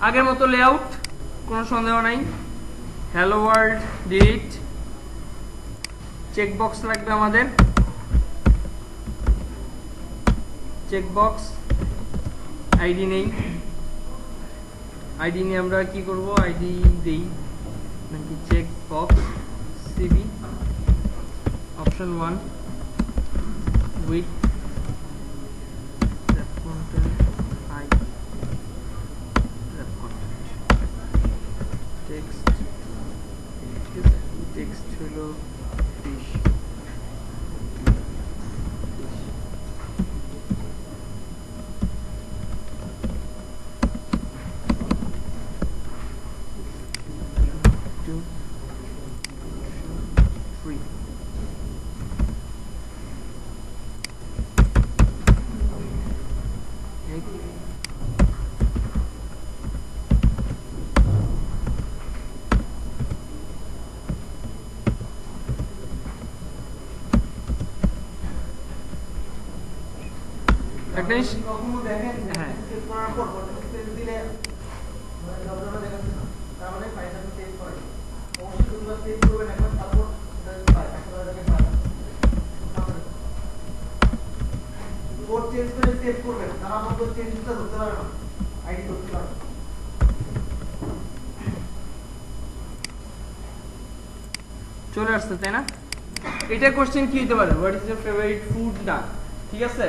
আগের মতো লেআউট, কোনো সন্দেহ নাই। হ্যালো ওয়ার্ল্ড ডিলিট, চেকবক্স লাগবে আমাদের, চেকবক্স। আইডি নেই, আইডি নিয়ে আমরা কি করব, আইডি দেই নাকি checkbox CB option 1 with text, text হলো ফিশ। কখনো দেখেন হ্যাঁ সেভ করার পর সেভ দিলে ডলারটা দেখাচ্ছে না, তার মানে ফাইলটা সেভ করে। অবশ্যই দুবার সেভ করবেন একবার, তারপর কোড চেঞ্জ করে সেভ করবেন, তার মধ্যে চেঞ্জটা ধরতে পারবে না, আইডি ধরতে পারবে। চলে আসছে তাই না? এটা কোশ্চেন কি হতে পারে, what is your favourite food না, ঠিক আছে?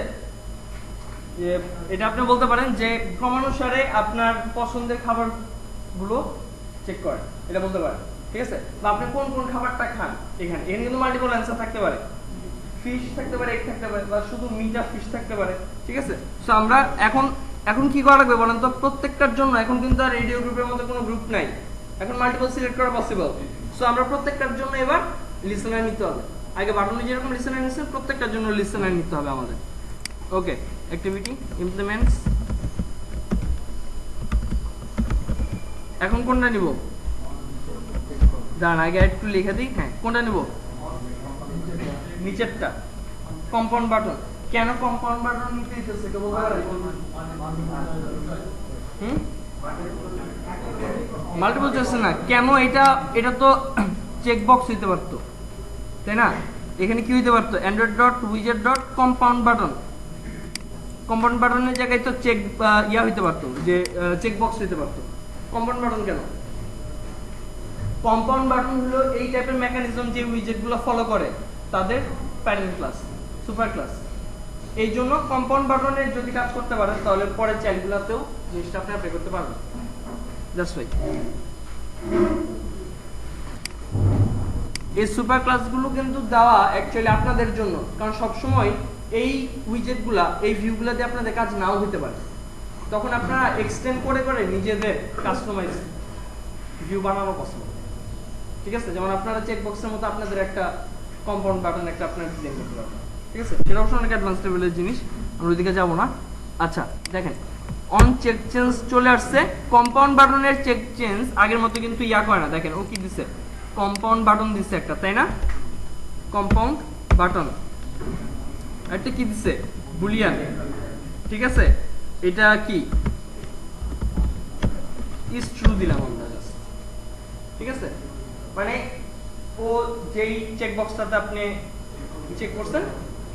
যে এটা আপনি বলতে পারেন যে ক্রমানুসারে আপনার পছন্দের খাবারগুলো চেক করেন, এটা বলতে পারেন, ঠিক আছে? বা আপনি কোন কোন খাবারটা খান, এখানে কিন্তু মাল্টিপল অ্যান্সার থাকতে পারে, ফিশ থাকতে পারে, এগ থাকতে পারে, বা শুধু মিট আর ফিশ থাকতে পারে, ঠিক আছে? সো আমরা এখন কি করা লাগবে বলেন তো? প্রত্যেকটার জন্য এখন কিন্তু আর রেডিও গ্রুপের মতো কোনো গ্রুপ নাই, এখন মাল্টিপল সিলেক্ট করা পসিবল। সো আমরা প্রত্যেকটার জন্য এবার লিসেনার নিতে হবে। আগে বাটনে যেরকম লিসেনার নিচ্ছেন, প্রত্যেকটার জন্য লিসেনার নিতে হবে আমাদের। ওকে, অ্যাক্টিভিটি ইমপ্লিমেন্টস। এখন কোনটা নিব? দাঁড়ান আগে একটু লিখে দিই। হ্যাঁ, কোনটা নিব? নিচেরটা, কম্পাউন্ড বাটন। কেন কম্পাউন্ড বাটন নিতে দিতেছে কে বলতে পারে? মাল্টিপল চয়েস না কেন? এটা তো চেকবক্স হইতে পারতো, তাই না? এখানে কি হইতে পারতো? অ্যান্ড্রয়েড ডট উইজেট ডট কম্পাউন্ড বাটন। কম্পাউন্ড বাটনের জায়গায় তো চেক হইতে পারতো, যে চেকবক্স হইতে পারতো। কম্পাউন্ড বাটন কেন? কম্পাউন্ড বাটন হলো এই টাইপের মেকানিজম যে উইজেটগুলো ফলো করে তাদের প্যারেন্ট ক্লাস, সুপার ক্লাস। এই জন্য কম্পাউন্ড বাটনের যদি কাজ করতে পারেন তাহলে পরের চাইল্ডগুলোতেও জিনিসটা আপনি অ্যাপ্লাই করতে পারবেন। জাস্ট ওয়াই এই সুপার ক্লাসগুলো কিন্তু দেওয়া অ্যাকচুয়ালি আপনাদের জন্য, কারণ সবসময় এই উইজেটগুলা, এই ভিউগুলা দিয়ে আপনাদের কাজ নাও হতে পারে। তখন আপনারা এক্সটেন্ড করে করে নিজেদের কাস্টমাইজ ভিউ বানানো পসিবল, ঠিক আছে? যেমন আপনারা চেকবক্সের মতো আপনাদের একটা কম্পাউন্ড বাটন একটা আপনারা ডিজাইন করতে পারবেন, ঠিক আছে? সেটা অবশ্য অনেক অ্যাডভান্স লেভেলের জিনিস, আমরা ওইদিকে যাবো না। আচ্ছা দেখেন, অন চেক চেঞ্জ চলে আসছে। কম্পাউন্ড বাটনের চেক চেঞ্জ আগের মতো কিন্তু করে না। দেখেন ও কি দিছে, কম্পাউন্ড বাটন দিছে একটা, তাই না? কম্পাউন্ড বাটন একটা কি দিছে, বুলিয়ান, ঠিক আছে? এটা কি ইজ ট্রু দিলাম আমরা জাস্ট, ঠিক আছে? মানে ও যেই চেকবক্সটাতে আপনি চেক করছেন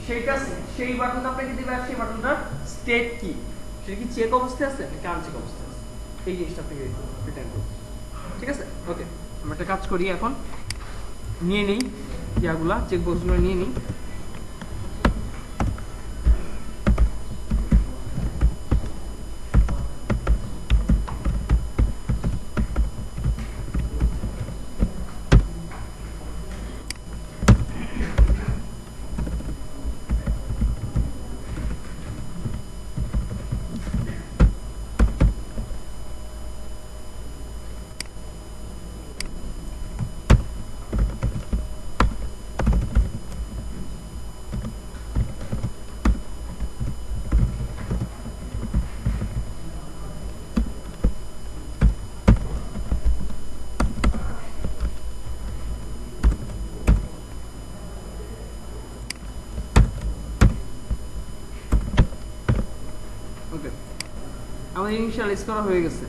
সেইটা, সেই বাটনটা আপনাকে দিবে, আর সেই বাটনটার স্টেট কি, সেটা কি চেক অবস্থায় আছে নাকি আনচেক অবস্থায় আছে, এই জিনিসটা আপনাকে রিটার্ন করবে, ঠিক আছে? ওকে, আমরা একটা কাজ করি, এখন নিয়ে নিই ইয়াগুলা, চেকবক্সগুলো নিয়ে নিই। আমাদের ইনিশিয়ালাইজ করা হয়ে গেছে।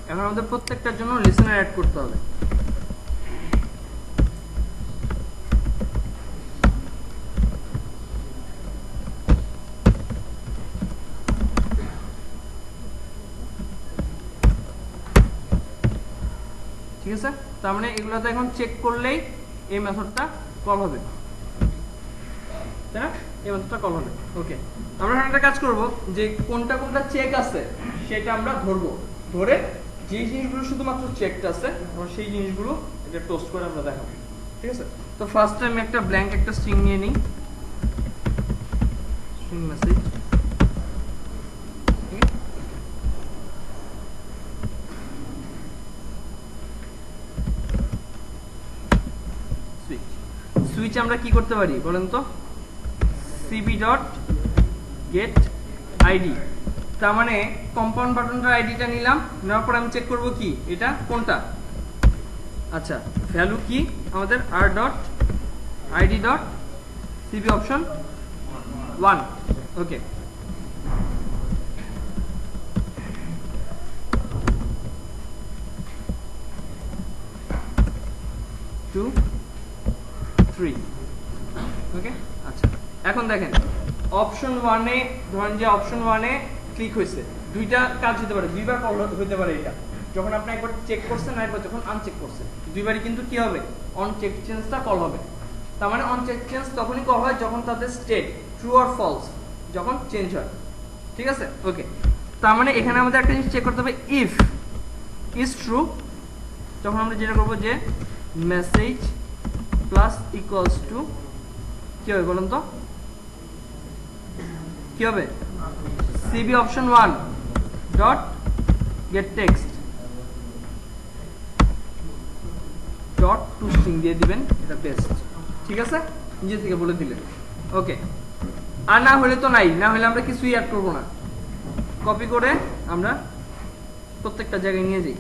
এখন আমাদের প্রত্যেকটার জন্য লিসেনার অ্যাড করতে হবে। ঠিক আছে, তার মানে এগুলোতে এখন চেক করলেই এই মেথডটা কল হবে, তাই না? এই মেথডটা কল হবে। ওকে, আমরা এখন একটা কাজ করব যে কোনটা কোনটা চেক আছে সেটা আমরা ধরবো, ধরে যে জিনিসগুলো শুধুমাত্র চেকড আছে আমরা সেই জিনিসগুলো এটা টোস্ট করে আমরা দেখাবো। ঠিক আছে, তো ফার্স্টে আমি একটা ব্ল্যাঙ্ক একটা স্ট্রিং নিয়ে নিই, স্ট্রিং মেসেজ। সুইচ আমরা কি করতে পারি বলেন তো? সিবি ডট গেট আইডি, তার মানে কম্পাউন্ড বাটনটার আইডিটা নিলাম, নেওয়ার পর আমি চেক করব কি এটা কোনটা। আচ্ছা, ভ্যালু কি আমাদের R dot ID dot CB option 1। Okay, to 3। Okay, আচ্ছা এখন দেখেন অপশন 1-এ ধরেন যে অপশন 1-এ ক্লিক হয়েছে, দুইটা কাজ হতে পারে, দুইবার কল হতে পারে। এটা যখন আপনি একবার চেক করছেন আর একবার যখন আনচেক করছেন, দুইবারই কিন্তু কি হবে অন চেক চেঞ্জটা কল হবে। তার মানে অন চেক চেঞ্জ তখনই কল হয় যখন তাদের স্টেট ট্রু অর ফলস যখন চেঞ্জ হয়। ঠিক আছে, ওকে, তার মানে এখানে আমাদের একটা জিনিস চেক করতে হবে, ইফ ইজ ট্রু তখন আমরা যেটা করবো যে মেসেজ প্লাস ইকুয়ালস টু কি হবে বলুন তো, কি হবে? CB option 1 dot get text dot to string দিয়ে দিবেন, এটা বেস্ট। ঠিক আছে, নিজে থেকে বলে দিলেন। ওকে, আর না হলে তো নাই, না হলে আমরা কিছুই অ্যাড করবো না, কপি করে আমরা প্রত্যেকটা জায়গায় নিয়ে যাই।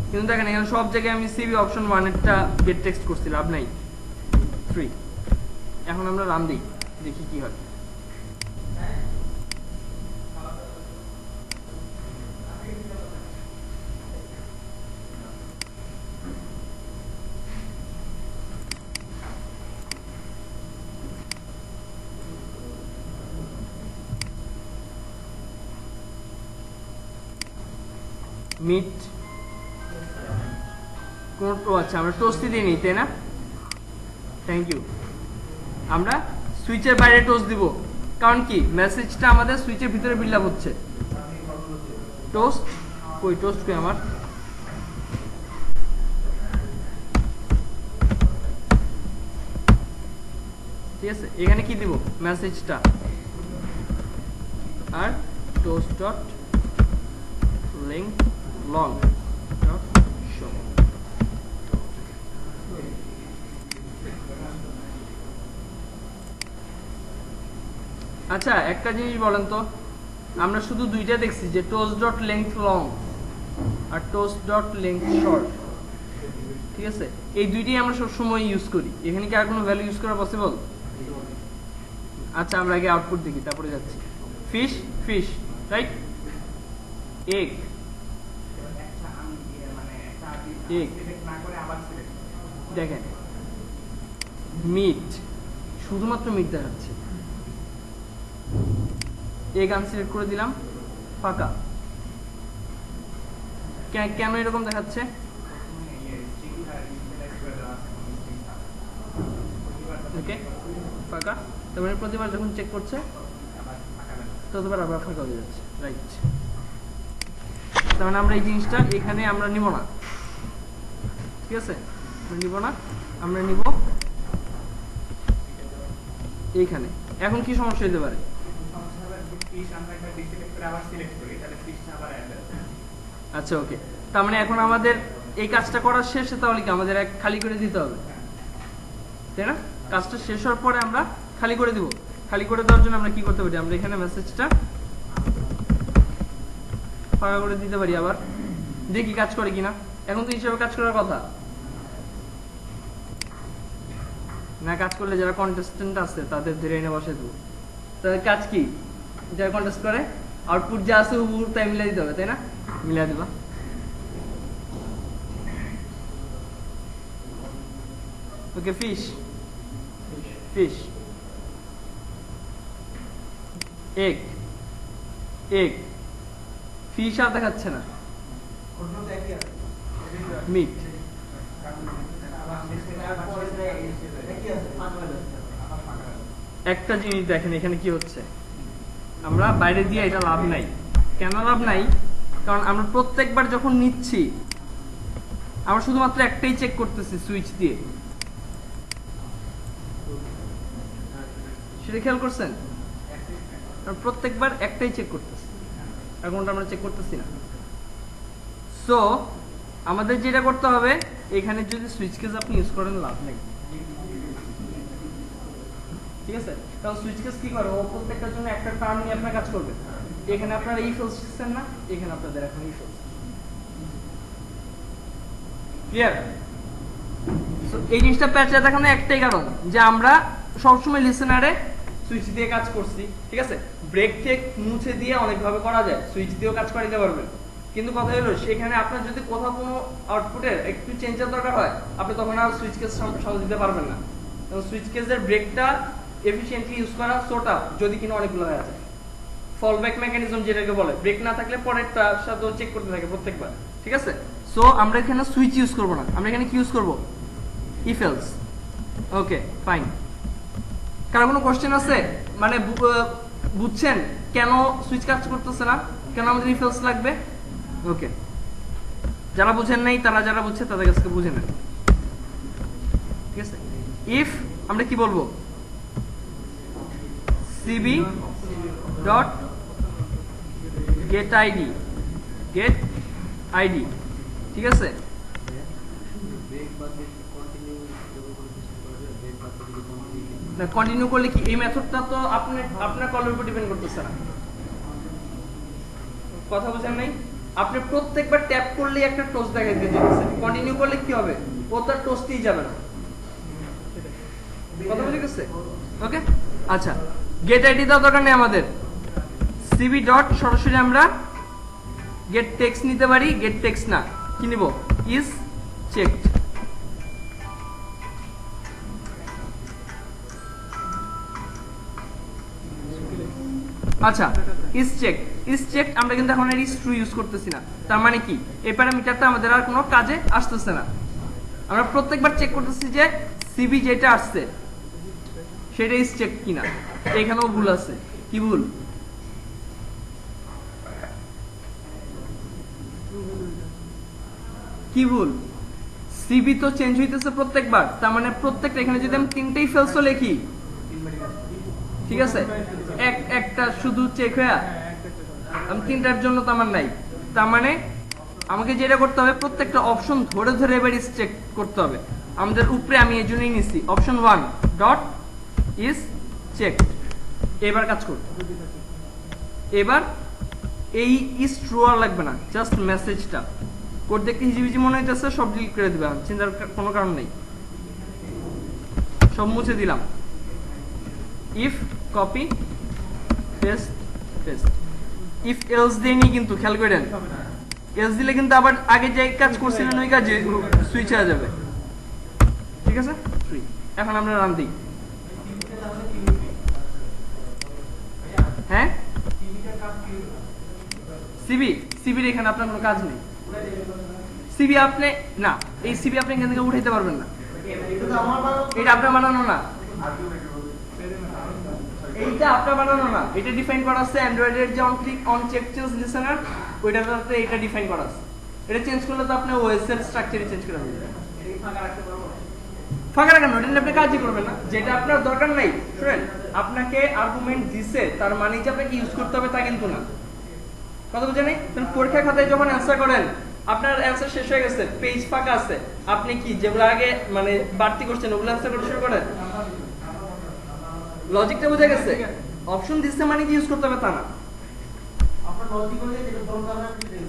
কিন্তু দেখেন এখানে সব জায়গায় আমি সিবি অপশন 1-এরটা গেট টেক্সট করছি, লাভ নাই। 3, এখন আমরা রান দিই, দেখি কি হয়। মিট আচ্ছা, আমরা টোস্টই দিয়ে নিই, তাই না? Thank you. আমরা সুইচের বাইরে টোস্ট দিব, কারণ কি মেসেজটা আমাদের সুইচের ভিতরে বিল্ড আপ হচ্ছে। টোস্ট কই, টোস্ট কই আমার? ঠিক আছে, এখানে কি দিব মেসেজটা আর toast dot length long dot show. আচ্ছা, একটা জিনিস বলেন তো, আমরা শুধু দুইটা দেখছি যে টোস্ট ডট লেংথ লং আর টোস্ট ডট লেংথ শর্ট। ঠিক আছে, এই দুইটাই আমরা সবসময় ইউজ করি, এখানে কি আর কোনো ভ্যালু ইউজ করা পসিবল? আচ্ছা, আমরা আগে আউটপুট দেখি তারপরে যাচ্ছি। Fish fish, right? Egg egg, দেখেন মিট, শুধুমাত্র মিট দেখাচ্ছে। এগ আনসিলেক্ট করে দিলাম, ফাঁকা। কেন এরকম দেখাচ্ছে? ওকে, ফাঁকা। তারপরে প্রতিবার যখন চেক করছে ততবার আবার ফাঁকা হয়ে যাচ্ছে, রাইট? তার মানে আমরা এই জিনিসটা এখানে আমরা নিব না। ঠিক আছে, নিব না, আমরা নিব এইখানে। এখন কি সমস্যা হতে পারে? আচ্ছা, ওকে, তার মানে এখন আমাদের এই কাজটা করার শেষে তাহলে কি আমাদের খালি করে দিতে হবে, তাই না? কাজটা শেষ হওয়ার পরে আমরা খালি করে দিব। খালি করে দেওয়ার জন্য আমরা কি করতে পারি, আমরা এখানে মেসেজটা ফাঁকা করে দিতে পারি। আবার দেখি কাজ করে কিনা। এখন তো হিসাবে কাজ করার কথা না, কাজ করলে যারা কন্টেস্টেন্ট আছে তাদের ধরে এনে বসে দেবো। তাদের কাজ কি? যারা কন্টেস্ট করে আউটপুট যা আছে হুবহু তাই মিলাই দিতে হবে, তাই না? মিলাই দিবা। Okay, fish fish, egg egg, fish আর দেখাচ্ছে না, মিট। একটা জিনিস দেখেন এখানে কি হচ্ছে, আমরা বাইরে দিয়ে এটা লাভ নাই। কেন লাভ নাই? কারণ আমরা প্রত্যেকবার যখন নিচ্ছি আমরা শুধুমাত্র একটাই চেক করতেছি সুইচ দিয়ে, সেটা খেয়াল করছেন? প্রত্যেকবার একটাই চেক করতেছি, এখনটা আমরা চেক করতেছি না। সো আমাদের যেটা করতে হবে, এখানে যদি সুইচ কেস আপনি ইউজ করেন লাভ নেই, ঠিক আছে? কারণ সুইচ কেস কি করে, ও প্রত্যেকটার জন্য একটা টার্ম নিয়ে আপনার কাজ করবে। এখানে আপনারা এই ফেলস দিচ্ছেন না, এখানে আপনাদের এখন এই ফেলস। ক্লিয়ার? সো এই জিনিসটা প্যাচে দেখানো একটাই কারণ যে আমরা সবসময় লিসেনারে সুইচ দিয়ে কাজ করছি, ঠিক আছে? ব্রেক টেক মুছে দিয়ে অনেকভাবে করা যায়, সুইচ দিয়েও কাজ করাইতে পারবেন। কিন্তু কথা হলো সেখানে আপনার যদি কোথাও কোনো আউটপুটের একটু চেঞ্জের দরকার হয়, আপনি তখন আর সুইচ কেস সামনে দিতে পারবেন না। এবং সুইচ কেসের ব্রেকটা এফিশিয়েন্টলি ইউজ করা সোটা যদি কিনা অনেকগুলো হয়ে যায়। ফল ব্যাক মেকানিজম যেটাকে বলে, ব্রেক না থাকলে পরেরটার সাথে চেক করতে থাকে প্রত্যেকবার, ঠিক আছে? সো আমরা এখানে সুইচ ইউজ করব না, আমরা এখানে কি ইউজ করব? If else. Okay, fine. কারো কোনো কোশ্চেন আছে? মানে বুঝছেন কেন সুইচ কাজ করতেছে না, কেন আমাদের ইফ এলস লাগবে? ওকে, যারা বুঝেন নাই তারা যারা বুঝছে তাদের কাছে বুঝে নেন, ঠিক আছে? ইফ আমরা কি বলবো? CB dot get ID, get ID, ঠিক আছে? না, কন্টিনিউ করলে কি এই মেথডটা তো আপনার কলের উপর ডিপেন্ড করতেছে না। কথা বুঝেন নাই? আপনি প্রত্যেকবার ট্যাপ করলেই একটা টোস্ট দেখাই দিতে যাচ্ছে, কন্টিনিউ করলে কি হবে? ও তার টোস্টই যাবে না। কথা বুঝে গেছে? ওকে, আচ্ছা, গেট আইডি দেওয়ার দরকার নেই আমাদের। সিবি ডট সরাসরি আমরা গেট টেক্সট নিতে পারি, গেট টেক্সট না, কি নিব? Is checked. আচ্ছা, ইজ চেক, ইজ চেক আমরা কিন্তু এখন আর ইজ ট্রু ইউজ করতেছি না। তার মানে কি, এই প্যারামিটারটা আমাদের আর কোনো কাজে আসতেছে না। আমরা প্রত্যেকবার চেক করতেছি যে সিবি যেটা আসছে সেটা ইজ চেক কিনা। এখানেও ভুল আছে। কি ভুল? কি ভুল? সিবি তো চেঞ্জ হইতেছে প্রত্যেকবার, তার মানে প্রত্যেকটা এখানে যদি আমি তিনটেই ফেলসও লিখি, ঠিক আছে, একটা শুধু চেক হয়ে আমি তিনটার জন্য তো আমার নাই। তার মানে আমাকে যেটা করতে হবে, প্রত্যেকটা অপশন ধরে ধরে এবার ইজ চেক করতে হবে। আমাদের উপরে আমি এই জন্যই নিচ্ছি অপশন 1 ডট ইজ চেক। এবার কাজ করব। এবার এই ইজ ট্রু আর লাগবে না, জাস্ট মেসেজটা। কোড দেখতে হিজিবিজি মনে হইতেছে, সব ডিলিট করে দিবে, চিন্তার কোনো কারণ নেই, সব মুছে দিলাম। If copy paste paste, if else দেইনি কিন্তু, খেয়াল করেন এলস দিলে কিন্তু আবার আগে যে কাজ করছিলেন ওই কাজে সুইচ হয়ে যাবে, ঠিক আছে? এখন আমরা রান দিই। হ্যাঁ, সিবি, সিবির এখানে আপনার কোনো কাজ নেই। সিবি আপনি না, এই সিবি আপনি এখান থেকে উঠাইতে পারবেন না, এটা আপনার বানানো না, এইটা আপনার বানানো না, এটা ডিফাইন করা আছে অ্যান্ড্রয়েডের যে on click on check change listener, ওইটাতে এটা ডিফাইন করা আছে। এটা চেঞ্জ করলে তো আপনি ওএস এর স্ট্রাকচারই চেঞ্জ করে দেবেন। ফাঁকা রাখেন, ওটা আপনি কাজই করবেন না, যেটা আপনার দরকার নাই। শুনেন, আপনাকে আর্গুমেন্ট দিছে, তার মানে যে আপনাকে ইউজ করতে হবে তা কিন্তু না। কথা বুঝে নেই? পরীক্ষা খাতায় যখন অ্যান্সার করেন, আপনার অ্যান্সার শেষ হয়ে গেছে, পেজ ফাঁকা আছে, আপনি কি যেগুলো আগে মানে বাড়তি করছেন ওগুলো অ্যান্সার করতে শুরু করেন। লজিকটা বুঝে গেছে? অপশন দিচ্ছে মানে কি ইউজ করতে হবে তা না। আপনার লজিক হলে যেটা দরকার হয় আপনি দেন।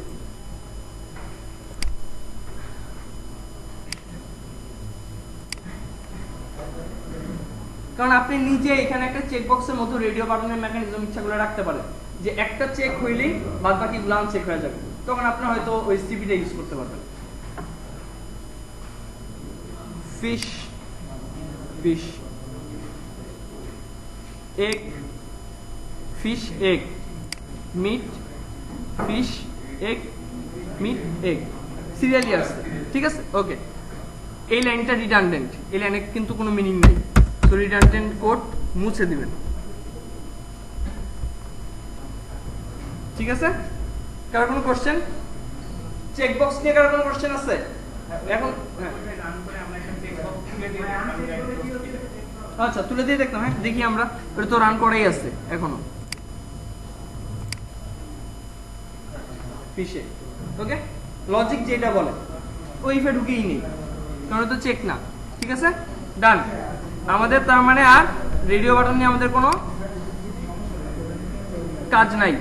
কারণ আপনি নিজে এখানে একটা চেক বক্সের মতো রেডিও বাটনের মেকানিজম ইচ্ছা করে রাখতে পারেন যে একটা চেক হইলেই বাদ বাকিগুলো আনচেক হয়ে যাবে, তখন আপনি হয়তো ওই সিপিটা ইউজ করতে পারবেন। Fish, fish egg, fish egg, meat, fish egg, meat egg, serially আসছে, ঠিক আছে? ওকে, এই লাইনটা রিডান্ডেন্ট, এই লাইনে কিন্তু কোনো মিনিং নাই, তো রিডান্ডেন্ট কোড মুছে দিবেন, ঠিক আছে? কারো কোনো কোশ্চেন? চেকবক্স নিয়ে কারো কোনো কোশ্চেন আছে? এখন আচ্ছা, তুলে দিয়ে দেখতাম। হ্যাঁ, দেখি আমরা, ওটা তো রান করাই আছে এখনো ফিশে। ওকে, লজিক যেটা বলে ওই ইফে ঢুকেই নেই, কারণ তো চেক না, ঠিক আছে? ডান। আমাদের তার মানে আর রেডিও বাটন নিয়ে আমাদের কোনো কাজ নাই।